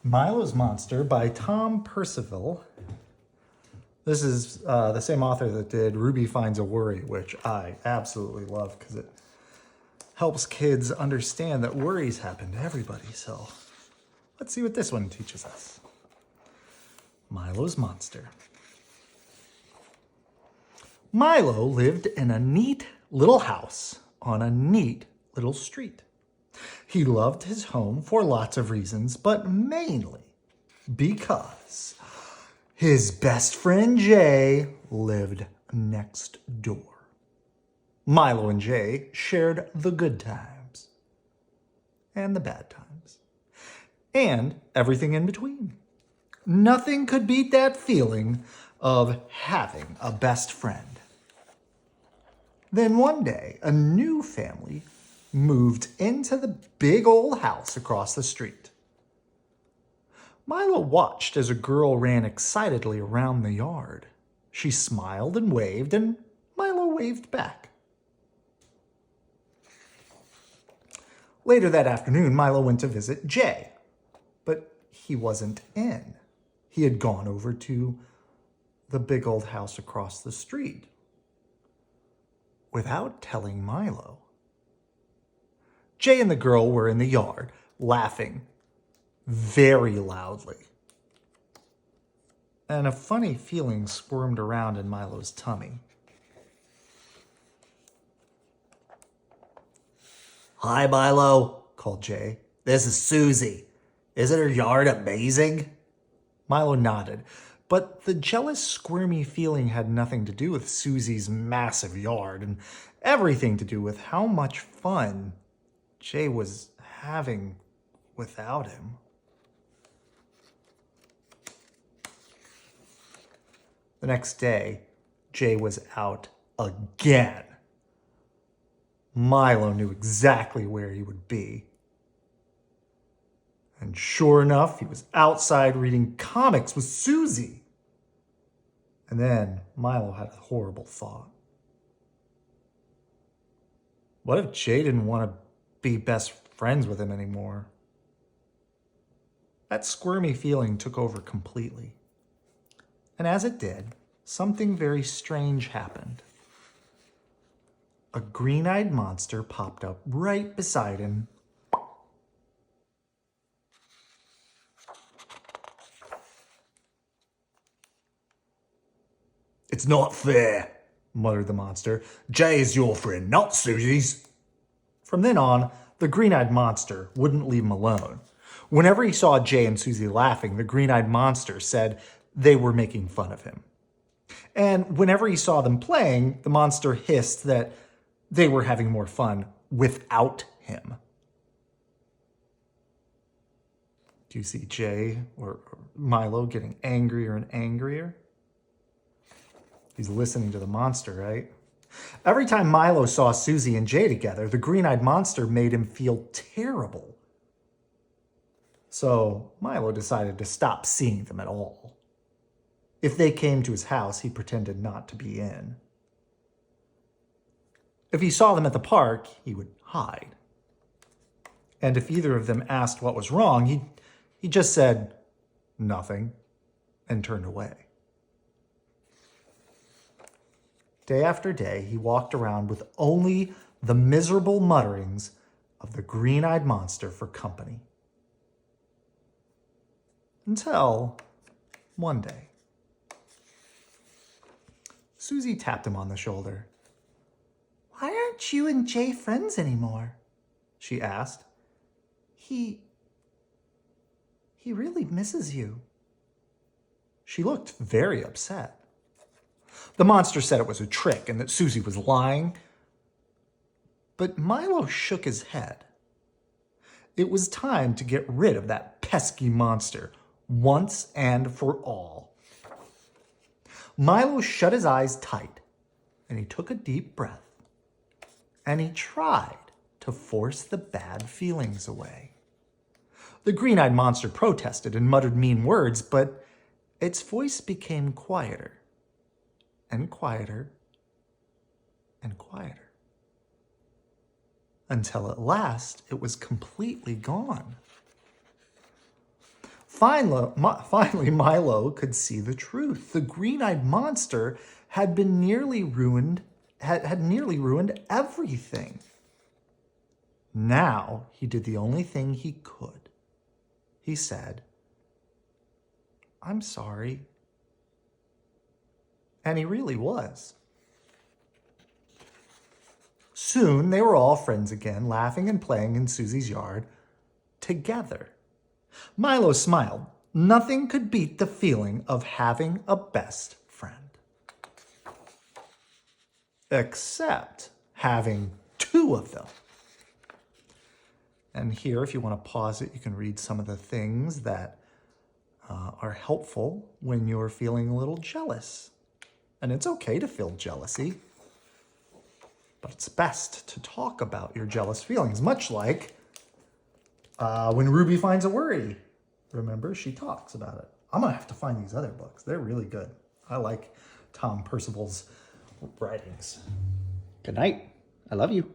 Milo's Monster by Tom Percival. This is the same author that did Ruby Finds a Worry, which I absolutely love because it helps kids understand that worries happen to everybody. So let's see what this one teaches us. Milo's Monster. Milo lived in a neat little house on a neat little street. He loved his home for lots of reasons, but mainly because his best friend Jay lived next door. Milo and Jay shared the good times and the bad times and everything in between. Nothing could beat that feeling of having a best friend. Then one day, a new family moved into the big old house across the street. Milo watched as a girl ran excitedly around the yard. She smiled and waved, and Milo waved back. Later that afternoon, Milo went to visit Jay, but he wasn't in. He had gone over to the big old house across the street without telling Milo. Jay and the girl were in the yard, laughing very loudly. And a funny feeling squirmed around in Milo's tummy. "Hi, Milo," called Jay. "This is Susie. Isn't her yard amazing?" Milo nodded, but the jealous, squirmy feeling had nothing to do with Susie's massive yard and everything to do with how much fun Jay was having without him. The next day, Jay was out again. Milo knew exactly where he would be. And sure enough, he was outside reading comics with Susie. And then Milo had a horrible thought. What if Jay didn't want to be best friends with him anymore? That squirmy feeling took over completely. And as it did, something very strange happened. A green-eyed monster popped up right beside him. "It's not fair," muttered the monster. "Jay is your friend, not Susie's." From then on, the green-eyed monster wouldn't leave him alone. Whenever he saw Jay and Susie laughing, the green-eyed monster said they were making fun of him. And whenever he saw them playing, the monster hissed that they were having more fun without him. Do you see Jay or Milo getting angrier and angrier? He's listening to the monster, right? Every time Milo saw Susie and Jay together, the green-eyed monster made him feel terrible. So Milo decided to stop seeing them at all. If they came to his house, he pretended not to be in. If he saw them at the park, he would hide. And if either of them asked what was wrong, he just said nothing and turned away. Day after day, he walked around with only the miserable mutterings of the green-eyed monster for company. Until one day, Susie tapped him on the shoulder. "Why aren't you and Jay friends anymore?" she asked. He really misses you." She looked very upset. The monster said it was a trick and that Susie was lying. But Milo shook his head. It was time to get rid of that pesky monster once and for all. Milo shut his eyes tight and he took a deep breath and he tried to force the bad feelings away. The green-eyed monster protested and muttered mean words, but its voice became quieter and quieter and quieter, until at last it was completely gone. Finally, Milo could see the truth. The green-eyed monster had been nearly ruined, had nearly ruined everything. Now he did the only thing he could. He said, "I'm sorry." And he really was. Soon they were all friends again, laughing and playing in Susie's yard together. Milo smiled. Nothing could beat the feeling of having a best friend. Except having two of them. And here, if you want to pause it, you can read some of the things that are helpful when you're feeling a little jealous. And it's okay to feel jealousy, but it's best to talk about your jealous feelings, much like when Ruby finds a worry. Remember, she talks about it. I'm going to have to find these other books. They're really good. I like Tom Percival's writings. Good night. I love you.